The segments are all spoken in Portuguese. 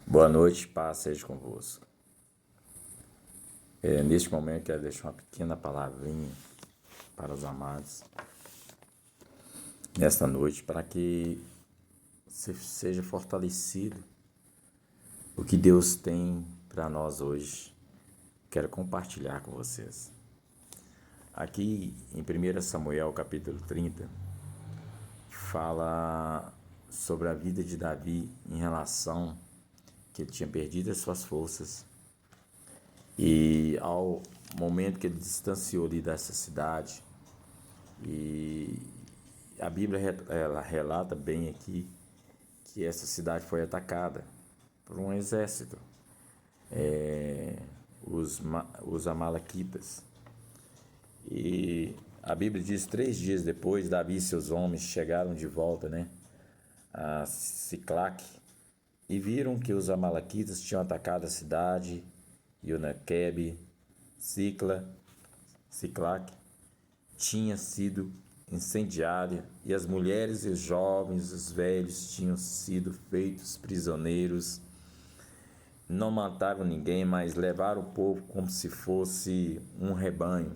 Boa noite, paz seja convosco. Neste momento, quero deixar uma pequena palavrinha para os amados nesta noite, para que você seja fortalecido. O que Deus tem para nós hoje, quero compartilhar com vocês. Aqui em 1 Samuel, capítulo 30, fala sobre a vida de Davi em relação que ele tinha perdido as suas forças. E ao momento que ele distanciou ali dessa cidade, e a Bíblia ela relata bem aqui que essa cidade foi atacada por um exército, os amalequitas. E a Bíblia diz 3 dias depois, Davi e seus homens chegaram de volta, a Siclac, e viram que os amalequitas tinham atacado a cidade. Ionaquebe, Siclac tinha sido incendiada, e as mulheres e os jovens, os velhos tinham sido feitos prisioneiros. Não mataram ninguém, mas levaram o povo como se fosse um rebanho.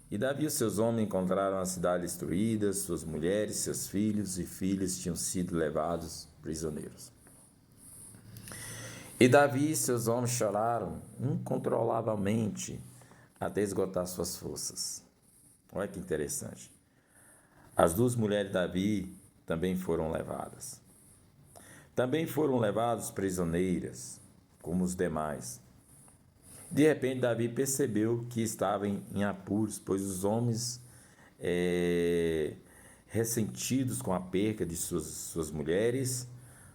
E Davi e seus homens encontraram a cidade destruída, suas mulheres, seus filhos e filhas tinham sido levados prisioneiros. E Davi e seus homens choraram incontrolavelmente até esgotar suas forças. Olha que interessante. As 2 mulheres de Davi também foram levadas. Também foram levadas prisioneiras, como os demais. De repente, Davi percebeu que estava em apuros, pois os homens, ressentidos com a perca de suas mulheres,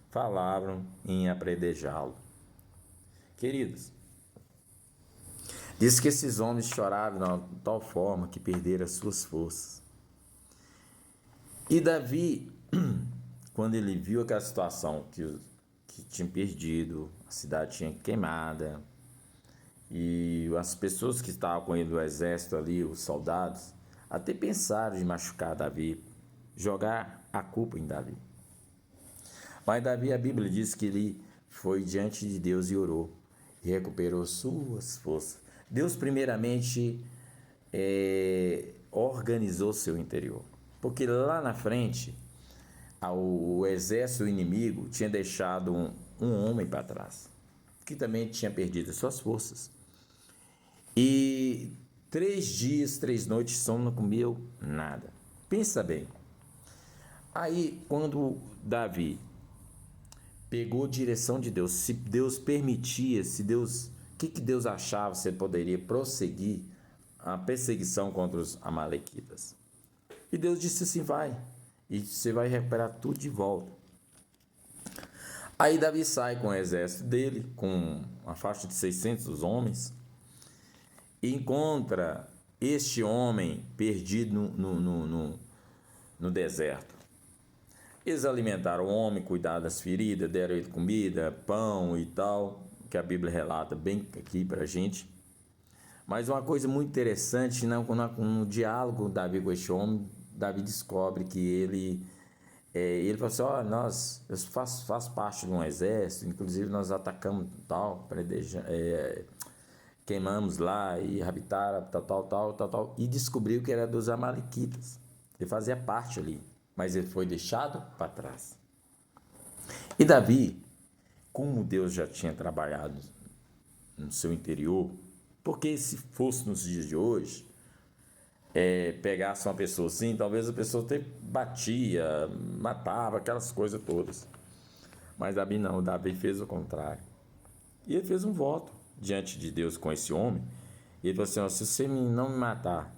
falavam em apredejá-lo. Queridos, diz que esses homens choraram de tal forma que perderam as suas forças. E Davi, quando ele viu aquela situação que tinha perdido, a cidade tinha queimada, e as pessoas que estavam com ele do exército ali, os soldados, até pensaram em machucar Davi, jogar a culpa em Davi. Mas Davi, a Bíblia diz que ele foi diante de Deus e orou, e recuperou suas forças. Deus primeiramente organizou seu interior, porque lá na frente o exército inimigo tinha deixado um homem para trás, que também tinha perdido as suas forças. E 3 dias, 3 noites, sono não comeu nada. Pensa bem. Aí, quando Davi pegou direção de Deus, se Deus permitia, se Deus, o que Deus achava se ele poderia prosseguir a perseguição contra os amalequitas. E Deus disse assim: vai, e você vai recuperar tudo de volta. Aí Davi sai com o exército dele, com uma faixa de 600 homens, e encontra este homem perdido no deserto. Eles alimentaram o homem, cuidaram das feridas, deram ele comida, pão e tal, que a Bíblia relata bem aqui para a gente. Mas uma coisa muito interessante, no diálogo Davi com este homem, Davi descobre que ele fala assim: eu faço parte de um exército, inclusive nós atacamos tal, queimamos lá e habitaram tal, e descobriu que era dos amalequitas. Ele fazia parte ali, mas ele foi deixado para trás. E Davi, como Deus já tinha trabalhado no seu interior, porque se fosse nos dias de hoje, pegasse uma pessoa assim, talvez a pessoa até batia, matava, aquelas coisas todas. Mas Davi não, Davi fez o contrário. E ele fez um voto diante de Deus com esse homem. E ele falou assim: se você não me matar,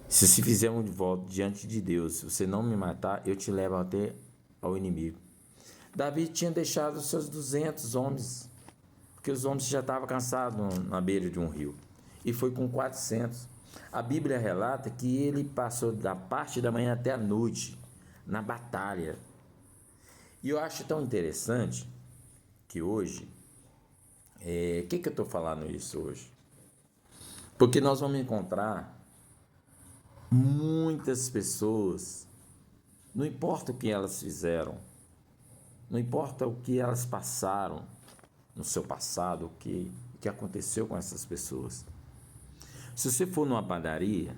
se fizer um voto diante de Deus, se você não me matar, eu te levo até ao inimigo. Davi tinha deixado os seus 200 homens, porque os homens já estavam cansados na beira de um rio, e foi com 400. A Bíblia relata que ele passou da parte da manhã até a noite na batalha. E eu acho tão interessante que hoje, que eu estou falando isso hoje? Porque nós vamos encontrar muitas pessoas, não importa o que elas fizeram, Não importa o que elas passaram no seu passado, o que aconteceu com essas pessoas. Se você for numa padaria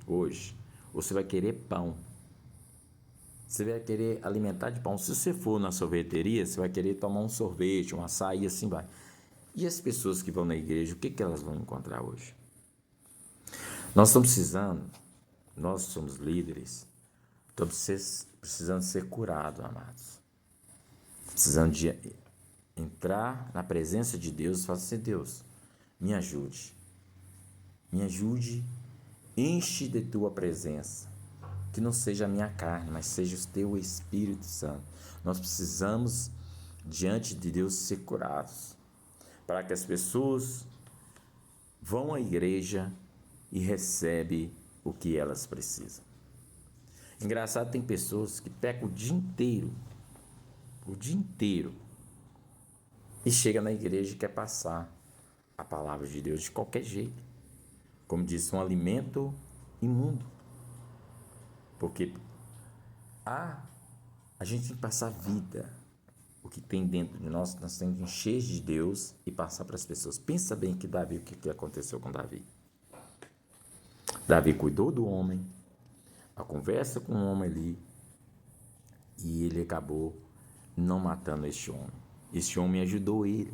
hoje, você vai querer pão. Você vai querer alimentar de pão. Se você for na sorveteria, você vai querer tomar um sorvete, um açaí, assim vai. E as pessoas que vão na igreja, o que elas vão encontrar hoje? Nós estamos precisando, nós somos líderes, estamos precisando ser curados, amados. Precisando de entrar na presença de Deus e falar assim: Deus, me ajude, enche de tua presença, que não seja a minha carne, mas seja o teu Espírito Santo. Nós precisamos, diante de Deus, ser curados, para que as pessoas vão à igreja e recebem o que elas precisam. Engraçado, tem pessoas que pecam o dia inteiro, e chega na igreja e quer passar a palavra de Deus de qualquer jeito. Como disse, um alimento imundo. Porque a gente tem que passar vida. O que tem dentro de nós temos que encher de Deus e passar para as pessoas. Pensa bem que Davi, o que aconteceu com Davi? Davi cuidou do homem, a conversa com o homem ali, e ele acabou não matando este homem. Este homem ajudou ele,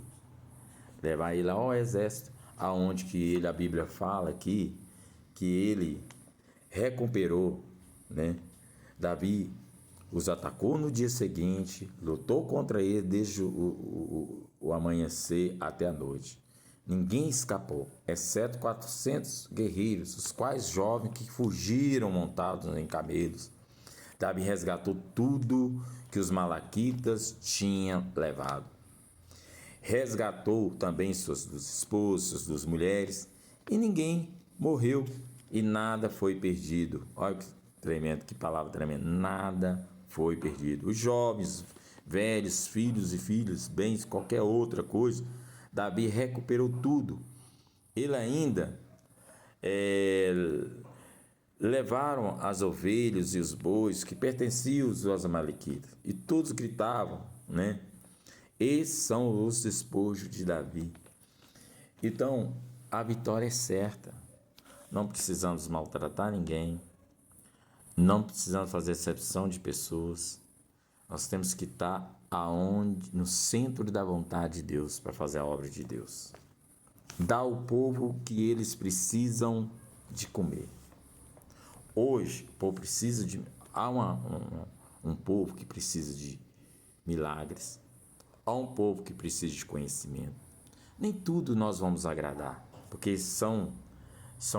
levar ele ao exército, aonde que a Bíblia fala aqui, que ele recuperou, né? Davi os atacou no dia seguinte, lutou contra ele desde o amanhecer até a noite. Ninguém escapou, exceto 400 guerreiros, os quais jovens que fugiram montados em camelos. Davi resgatou tudo que os malaquitas tinham levado. Resgatou também suas esposas, suas mulheres, e ninguém morreu e nada foi perdido. Olha que tremendo, que palavra tremenda. Nada foi perdido. Os jovens, velhos, filhos e filhas, bens, qualquer outra coisa, Davi recuperou tudo. Ele ainda levaram as ovelhas e os bois que pertenciam aos amalequitas, e todos gritavam, né? Esses são os despojos de Davi. Então, a vitória é certa. Não precisamos maltratar ninguém, não precisamos fazer exceção de pessoas. Nós temos que estar no centro da vontade de Deus para fazer a obra de Deus. Dá ao povo o que eles precisam de comer. Hoje, o povo precisa de... Há um povo que precisa de milagres. Há um povo que precisa de conhecimento. Nem tudo nós vamos agradar, porque são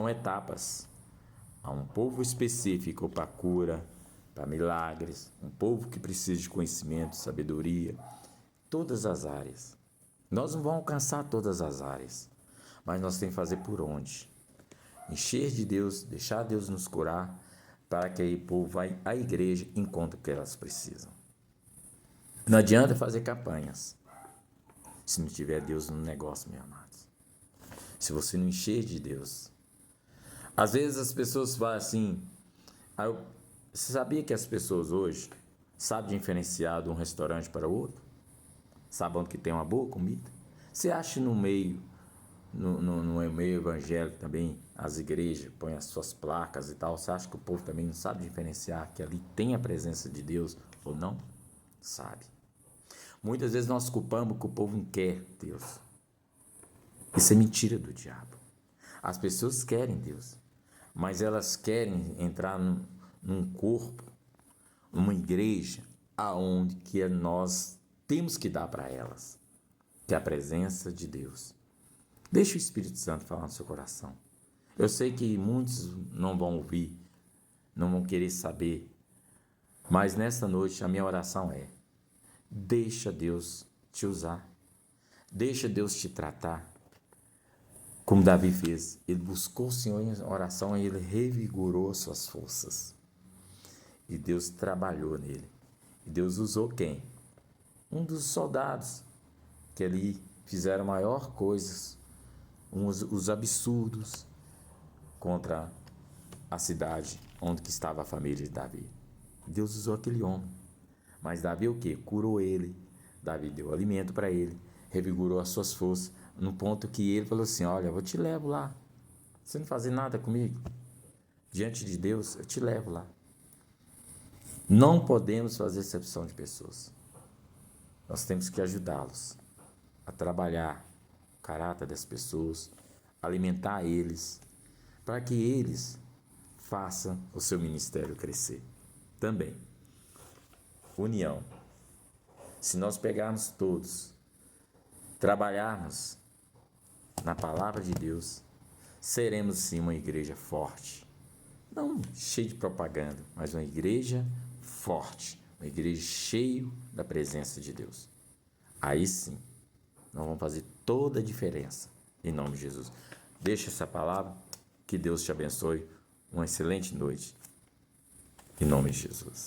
etapas. Há um povo específico para cura, para milagres, um povo que precisa de conhecimento, sabedoria, todas as áreas. Nós não vamos alcançar todas as áreas, mas nós temos que fazer por onde? Encher de Deus, deixar Deus nos curar, para que aí o povo vai à igreja e encontre o que elas precisam. Não adianta fazer campanhas se não tiver Deus no negócio, meus amados. Se você não encher de Deus. Às vezes as pessoas falam assim, você sabia que as pessoas hoje sabem diferenciar de um restaurante para o outro? Sabem onde que tem uma boa comida? Você acha no meio evangélico também, as igrejas põem as suas placas e tal, você acha que o povo também não sabe diferenciar que ali tem a presença de Deus ou não? Sabe. Muitas vezes nós culpamos que o povo não quer Deus. Isso é mentira do diabo. As pessoas querem Deus, mas elas querem entrar num corpo, numa igreja, aonde que nós temos que dar para elas, que é a presença de Deus. Deixa o Espírito Santo falar no seu coração. Eu sei que muitos não vão ouvir, não vão querer saber, mas nesta noite a minha oração é: deixa Deus te usar, deixa Deus te tratar, como Davi fez. Ele buscou o Senhor em oração e ele revigorou as suas forças. E Deus trabalhou nele. E Deus usou quem? Um dos soldados que ali fizeram maior coisas, os absurdos contra a cidade onde que estava a família de Davi. Deus usou aquele homem. Mas Davi o quê? Curou ele. Davi deu alimento para ele, revigorou as suas forças, no ponto que ele falou assim: olha, eu te levo lá. Você não fazer nada comigo? Diante de Deus, eu te levo lá. Não podemos fazer exceção de pessoas. Nós temos que ajudá-los a trabalhar o caráter das pessoas, alimentar eles, para que eles façam o seu ministério crescer. Também, união. Se nós pegarmos todos, trabalharmos na palavra de Deus, seremos sim uma igreja forte. Não cheia de propaganda, mas uma igreja forte, uma igreja cheia da presença de Deus. Aí sim, nós vamos fazer toda a diferença, em nome de Jesus. Deixa essa palavra, que Deus te abençoe, uma excelente noite, em nome de Jesus.